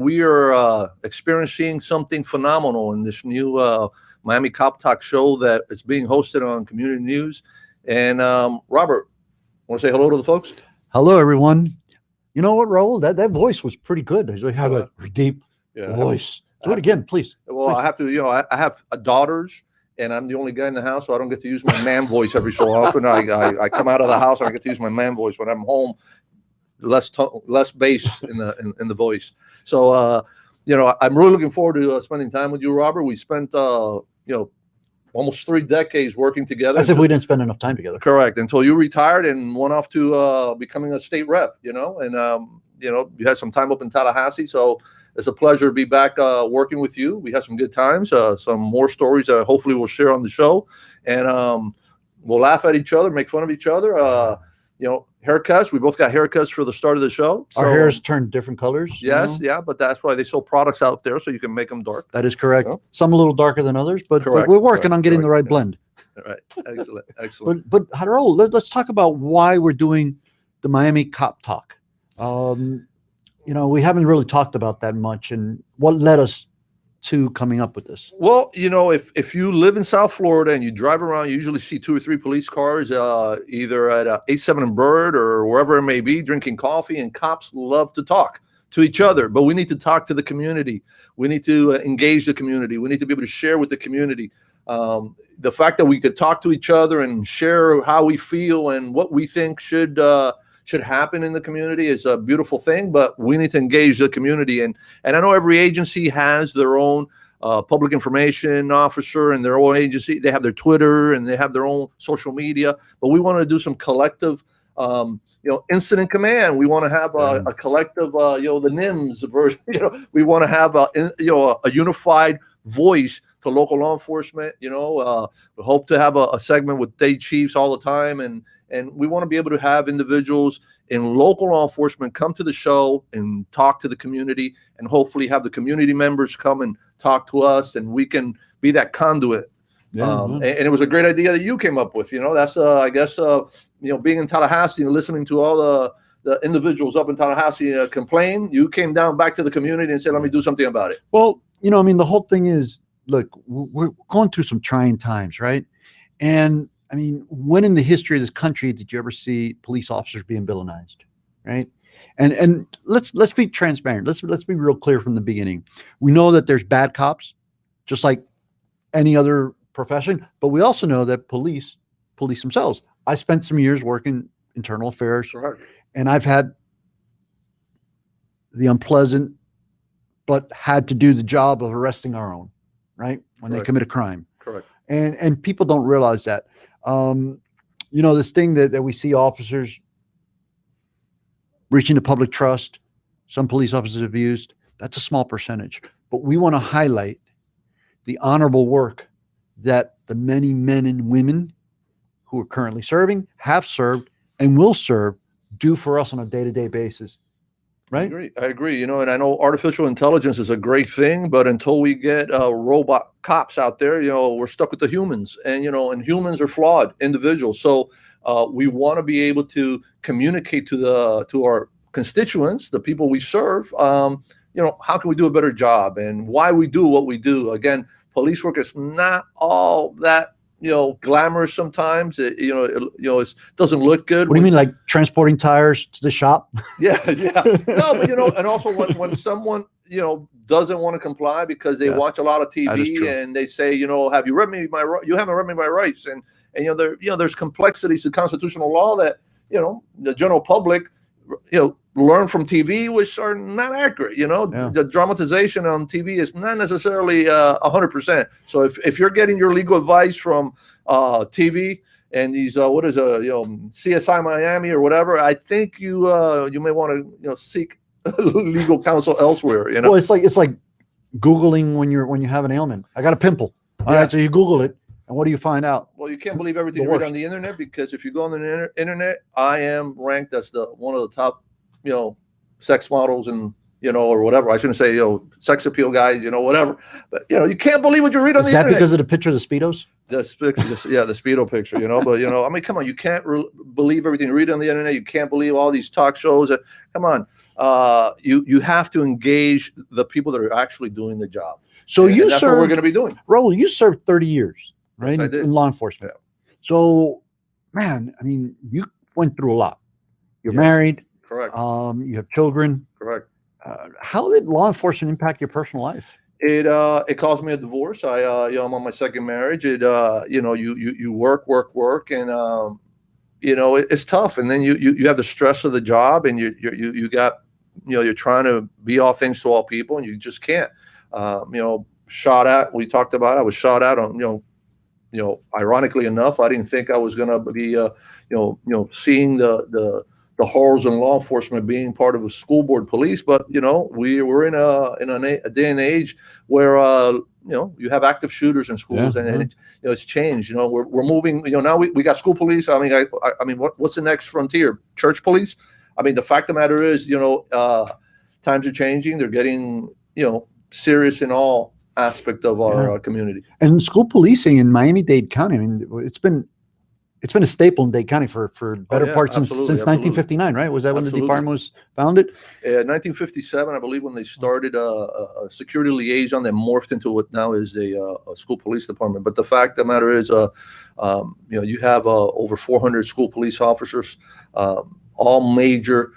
We are experiencing something phenomenal in this new Miami Cop Talk show that is being hosted on Community News. And Robert, want to say hello to the folks? Hello, everyone. You know what, Raul? That voice was pretty good. You have a deep voice. Do it again, please. Well, please. I have to, I have daughters, and I'm the only guy in the house, so I don't get to use my man voice every so often. I come out of the house and I get to use my man voice. When I'm home, less bass in the voice. So I'm really looking forward to spending time with you, Robert. We spent almost 3 decades working together. I said we didn't spend enough time together. Correct, until you retired and went off to becoming a state rep. And you had some time up in Tallahassee, so it's a pleasure to be back working with you. We had some good times, some more stories that hopefully we'll share on the show, and we'll laugh at each other, make fun of each other. Haircuts. We both got haircuts for the start of the show. Our hairs turn different colors. Yes, yeah, but that's why they sell products out there so you can make them dark. That is correct. Some a little darker than others, but we're working on getting the right blend. All right, excellent. But Raul, let's talk about why we're doing the Miami Cop Talk. We haven't really talked about that much, and what led us to coming up with this. Well, if you live in South Florida and you drive around, you usually see 2 or 3 police cars, either at 87 and Bird or wherever it may be, drinking coffee. And cops love to talk to each other, but we need to talk to the community. We need to engage the community. We need to be able to share with the community. The fact that we could talk to each other and share how we feel and what we think should happen in the community is a beautiful thing, but we need to engage the community. And I know every agency has their own public information officer and their own agency. They have their Twitter and they have their own social media, but we want to do some collective, incident command. We want to have a collective, the NIMS version. We want to have a unified voice to local law enforcement. We hope to have a segment with day chiefs all the time, and we want to be able to have individuals in local law enforcement come to the show and talk to the community, and hopefully have the community members come and talk to us, and we can be that conduit. And it was a great idea that you came up with. That's I guess being in Tallahassee and listening to all the individuals up in Tallahassee complain. You came down back to the community and said, "Let me do something about it." Well, the whole thing is, look, we're going through some trying times, right? And when in the history of this country did you ever see police officers being villainized, right? And let's be transparent. Let's be real clear from the beginning. We know that there's bad cops, just like any other profession, but we also know that police themselves. I spent some years working internal affairs, and I've had the unpleasant, but had to do the job of arresting our own, right? When they commit a crime. Correct. And people don't realize that. This thing that we see officers reaching the public trust, some police officers have used, that's a small percentage. But we want to highlight the honorable work that the many men and women who are currently serving, have served, and will serve, do for us on a day-to-day basis. Right? I agree. And I know artificial intelligence is a great thing, but until we get robot cops out there, we're stuck with the humans, and humans are flawed individuals. So we want to be able to communicate to our constituents, the people we serve, how can we do a better job and why we do what we do. Again, police work is not all that glamorous sometimes. It doesn't look good. What do you mean, like transporting tires to the shop? Yeah. No, but and also when someone doesn't want to comply because they watch a lot of TV and they say, have you read me you haven't read me my rights, and there's complexities to constitutional law that the general public learn from TV, which are not accurate. The dramatization on TV is not necessarily 100%. So if you're getting your legal advice from TV and these CSI Miami or whatever, I think you may want to seek legal counsel elsewhere. Well, it's like Googling when you have an ailment. I got a pimple. All right, so you Google it. And what do you find out? Well, you can't believe everything you read on the internet, because if you go on the internet, I am ranked as one of the top, sex models and, or whatever. I shouldn't say, sex appeal guys, whatever. But, you can't believe what you read on the internet. Is that because of the picture of the Speedos? The Speedo picture, But, come on, you can't believe everything you read on the internet. You can't believe all these talk shows. Come on. you have to engage the people that are actually doing the job. So And you that's what we're served, going to be doing. Raul, you served 30 years, right, Yes, I did. in law enforcement. Yeah. So, man, I mean, you went through a lot. You're Yes. married. Correct. You have children. Correct. How did law enforcement impact your personal life? It caused me a divorce. I'm on my second marriage. You work, and it's tough. And then you have the stress of the job, and you got, you're trying to be all things to all people, and you just can't. Shot at. We talked about. I was shot at on. Ironically enough, I didn't think I was going to be, seeing the horrors in law enforcement being part of a school board police. But we were in a day and age where you have active shooters in schools, and it's changed. We're moving. Now we got school police. I mean, what's the next frontier? Church police. I mean, the fact of the matter is, times are changing. They're getting serious in all aspect of our community. And school policing in Miami-Dade County, I mean, it's been a staple in Dade County for better part since 1959, right? Was that when the department was founded? 1957, I believe, when they started a security liaison that morphed into what now is a school police department. But the fact of the matter is, you have over 400 school police officers. All major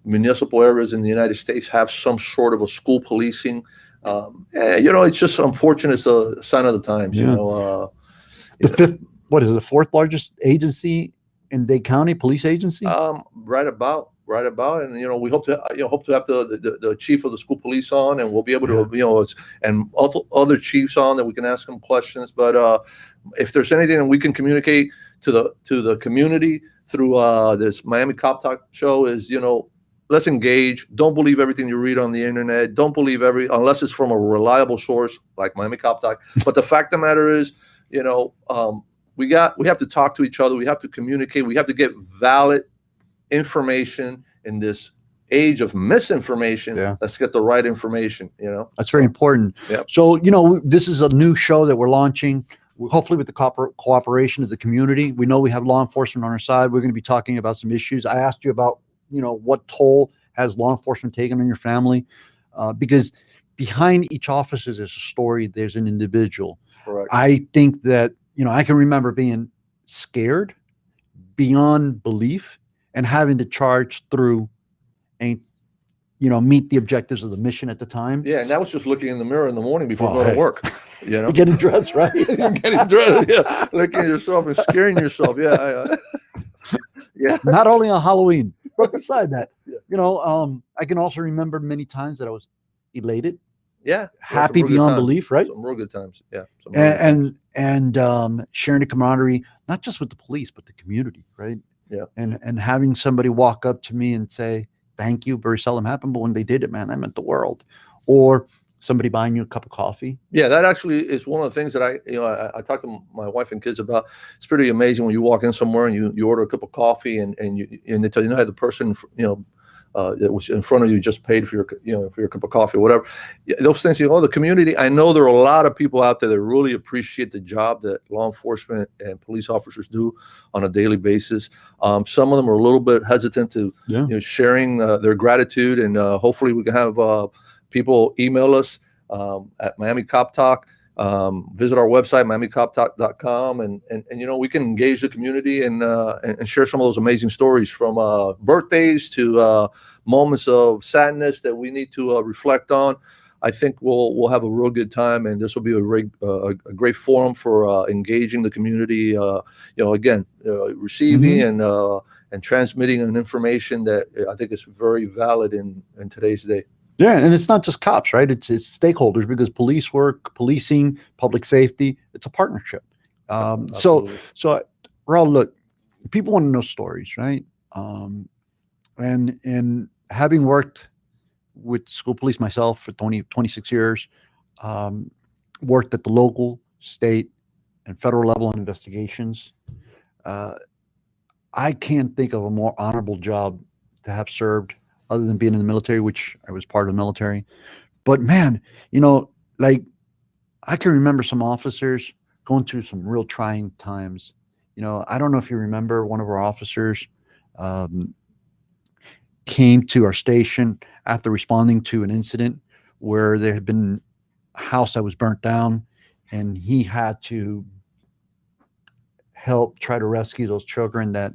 municipal areas in the United States have some sort of a school policing. It's just unfortunate. It's a sign of the times. The fourth largest agency in Dade County, police agency? Right about. And we hope to have the chief of the school police on, and we'll be able to and other chiefs on that we can ask them questions. But if there's anything that we can communicate to the community through this Miami Cop Talk show is, let's engage. Don't believe everything you read on the internet. Don't believe unless it's from a reliable source like Miami Cop Talk. But the fact of the matter is, we have to talk to each other. We have to communicate. We have to get valid information in this age of misinformation. Let's get the right information. That's very important. Yeah. So this is a new show that we're launching. Hopefully with the cooperation of the community. We know we have law enforcement on our side. We're going to be talking about some issues. I asked you about what toll has law enforcement taken on your family? Because behind each officer, there's a story, there's an individual. Correct. I think that, I can remember being scared beyond belief and having to charge through and, meet the objectives of the mission at the time. Yeah, and that was just looking in the mirror in the morning before going to work. Getting dressed, right? Getting dressed, yeah. Looking at yourself and scaring yourself. Yeah. Yeah. Not only on Halloween, but beside that, I can also remember many times that I was elated. Yeah. Happy beyond belief, right? Some real good times. Yeah. And sharing the camaraderie, not just with the police, but the community, right? Yeah. And having somebody walk up to me and say, thank you, very seldom happened, but when they did it, man, that meant the world. Or somebody buying you a cup of coffee. Yeah, that actually is one of the things that I talk to my wife and kids about. It's pretty amazing when you walk in somewhere and you order a cup of coffee and they tell you, the person, that was in front of you just paid for your cup of coffee or whatever. Those things, the community. I know there are a lot of people out there that really appreciate the job that law enforcement and police officers do on a daily basis. Some of them are a little bit hesitant to sharing their gratitude, and hopefully we can have people email us at Miami Cop Talk. Visit our website, miamicoptalk.com, and we can engage the community and share some of those amazing stories from birthdays to moments of sadness that we need to reflect on. I think we'll have a real good time, and this will be a great forum for engaging the community. Receiving and transmitting an information that I think is very valid in today's day. Yeah, and it's not just cops, right? It's stakeholders, because police work, policing, public safety, it's a partnership. So Raul, look, people want to know stories, right? And having worked with school police myself for 26 years, worked at the local, state, and federal level on investigations, I can't think of a more honorable job to have served, other than being in the military, which I was part of the military. But man, I can remember some officers going through some real trying times. I don't know if you remember one of our officers. came to our station after responding to an incident where there had been a house that was burnt down, and he had to help try to rescue those children that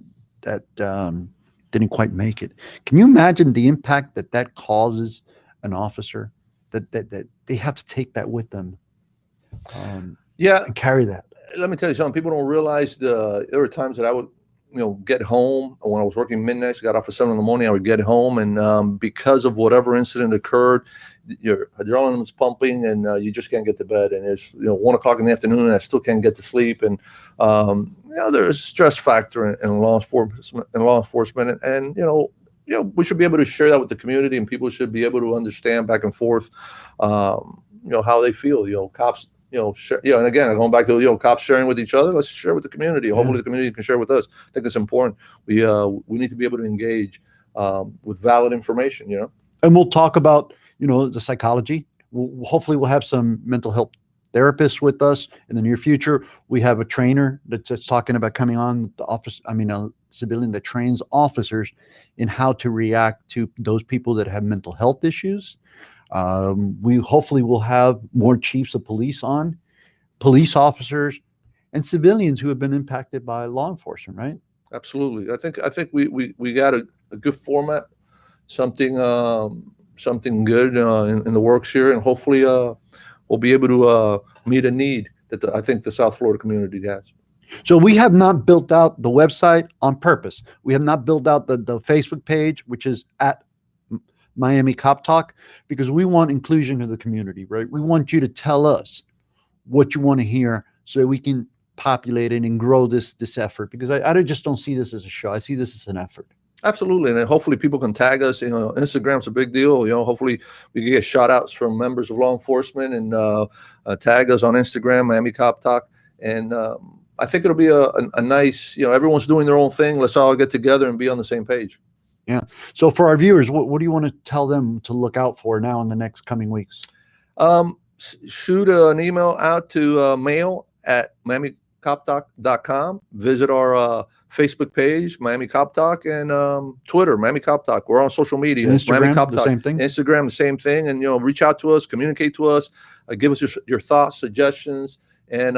didn't quite make it. Can you imagine the impact that that causes an officer? That they have to take that with them, Yeah, and carry that. let me tell you something. People don't realize there were times that I would, get home when I was working midnights. Got off at 7 in the morning. I would get home, and because of whatever incident occurred, your adrenaline's pumping, and you just can't get to bed. And it's 1 o'clock in the afternoon, and I still can't get to sleep. And there's a stress factor in law enforcement, and we should be able to share that with the community, and people should be able to understand back and forth, how they feel. Cops. And again, going back to cops sharing with each other. Let's share with the community. Hopefully, the community can share with us. I think it's important. We need to be able to engage with valid information. And we'll talk about the psychology. Hopefully, we'll have some mental health therapists with us in the near future. We have a trainer that's just talking about coming on the office. I mean, a civilian that trains officers in how to react to those people that have mental health issues. We hopefully will have more chiefs of police on, police officers, and civilians who have been impacted by law enforcement. Right? Absolutely. I think we got a good format, something good in the works here, and hopefully we'll be able to meet a need that I think the South Florida community has. So we have not built out the website on purpose. We have not built out the Facebook page, which is at Miami Cop Talk, because we want inclusion of the community, right? We want you to tell us what you want to hear so that we can populate it and grow this effort, because I just don't see this as a show. I see this as an effort. Absolutely. And then hopefully people can tag us. Instagram's a big deal. Hopefully we can get shout outs from members of law enforcement and tag us on Instagram, Miami Cop Talk. And I think it'll be a nice, everyone's doing their own thing. Let's all get together and be on the same page. Yeah. So for our viewers, what do you want to tell them to look out for now in the next coming weeks? Shoot an email out to mail@miamicoptalk.com. Visit our Facebook page, Miami Cop Talk, and Twitter, Miami Cop Talk. We're on social media. Instagram, Miami Cop the Talk. same thing. Instagram, the same thing. And reach out to us, communicate to us, give us your thoughts, suggestions, and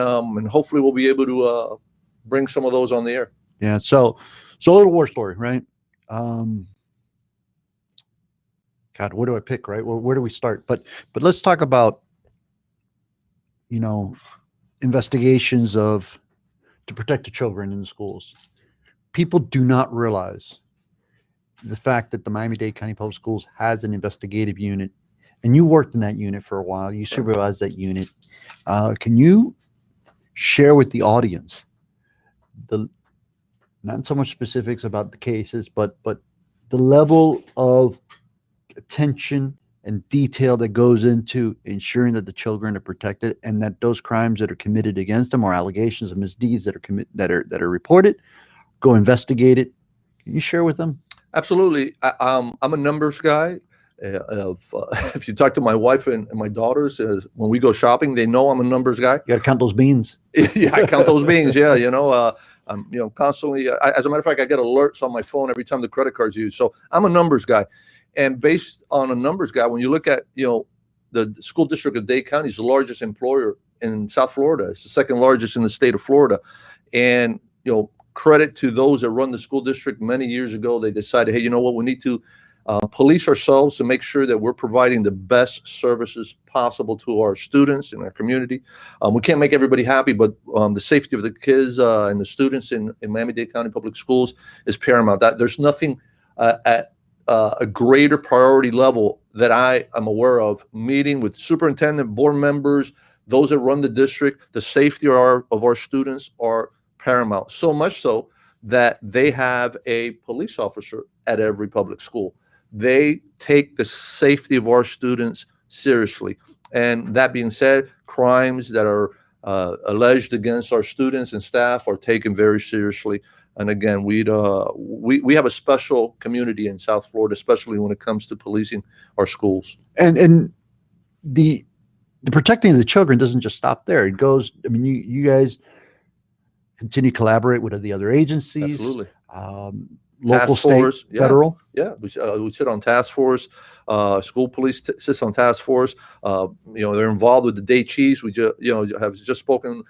hopefully we'll be able to bring some of those on the air. Yeah. So a little war story, right? God, what do I pick, right? Where do we start? But let's talk about, investigations to protect the children in the schools. People do not realize the fact that the Miami-Dade County Public Schools has an investigative unit, and you worked in that unit for a while. You supervised that unit. Can you share with the audience not so much specifics about the cases, but the level of attention and detail that goes into ensuring that the children are protected, and that those crimes that are committed against them or allegations of misdeeds that are reported go investigated? Can you share with them? Absolutely. I'm a numbers guy. If you talk to my wife and my daughters, when we go shopping, they know I'm a numbers guy. You got to count those beans. Yeah, I count those beans. Yeah, I'm constantly. As a matter of fact, I get alerts on my phone every time the credit card's used. So I'm a numbers guy, and based on a numbers guy, when you look at the school district of Dade County is the largest employer in South Florida. It's the second largest in the state of Florida, and credit to those that run the school district. Many years ago, they decided, hey, you know what, we need to police ourselves to make sure that we're providing the best services possible to our students in our community. We can't make everybody happy, but the safety of the kids and the students in Miami-Dade County Public Schools is paramount. That there's nothing at a greater priority level that I am aware of. Meeting with superintendent, board members, those that run the district, the safety of our students are paramount. So much so that they have a police officer at every public school. They take the safety of our students seriously. And that being said, crimes that are alleged against our students and staff are taken very seriously. And again, we have a special community in South Florida, especially when it comes to policing our schools. And the protecting of the children doesn't just stop there. It goes. I mean, you guys continue to collaborate with the other agencies. Absolutely. Local, task state, force, yeah. federal. Yeah, we sit on task force. School police sits on task force. They're involved with the day chiefs. We just have just spoken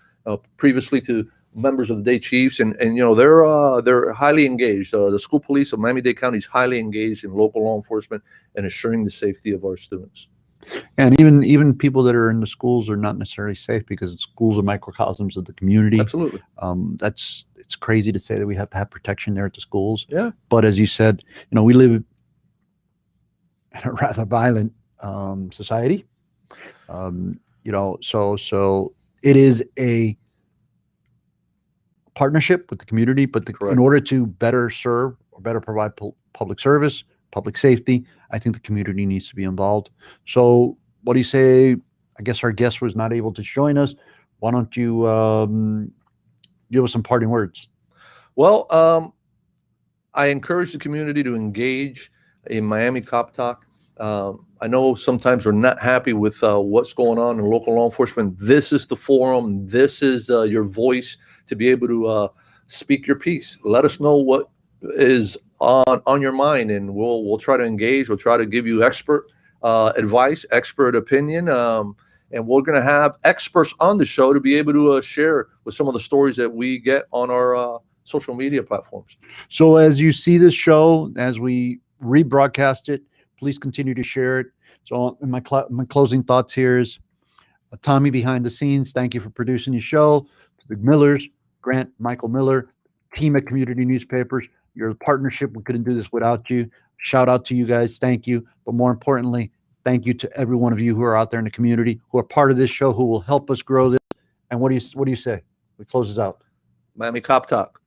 previously to members of the day chiefs, and they're highly engaged. The school police of Miami-Dade County is highly engaged in local law enforcement and assuring the safety of our students. And even people that are in the schools are not necessarily safe, because schools are microcosms of the community. Absolutely. It's crazy to say that we have to have protection there at the schools. Yeah. But as you said, we live in a rather violent society. So it is a partnership with the community, but Correct. in order to better serve or better provide public service, public safety, I think the community needs to be involved. So what do you say? I guess our guest was not able to join us. Why don't you give us some parting words? Well, I encourage the community to engage in Miami Cop Talk. I know sometimes we're not happy with what's going on in local law enforcement. This is the forum. This is your voice to be able to speak your piece. Let us know what is on your mind, and we'll try to engage. We'll try to give you expert advice, expert opinion, and we're going to have experts on the show to be able to share with some of the stories that we get on our social media platforms. So as you see this show, as we rebroadcast it, please continue to share it. So my closing thoughts here is, Tommy behind the scenes, thank you for producing the show. To the Millers, Grant, Michael Miller, team at Community Newspapers, your partnership, we couldn't do this without you. Shout out to you guys, thank you. But more importantly, thank you to every one of you who are out there in the community, who are part of this show, who will help us grow this. And what do you say? We close this out. Miami Cop Talk.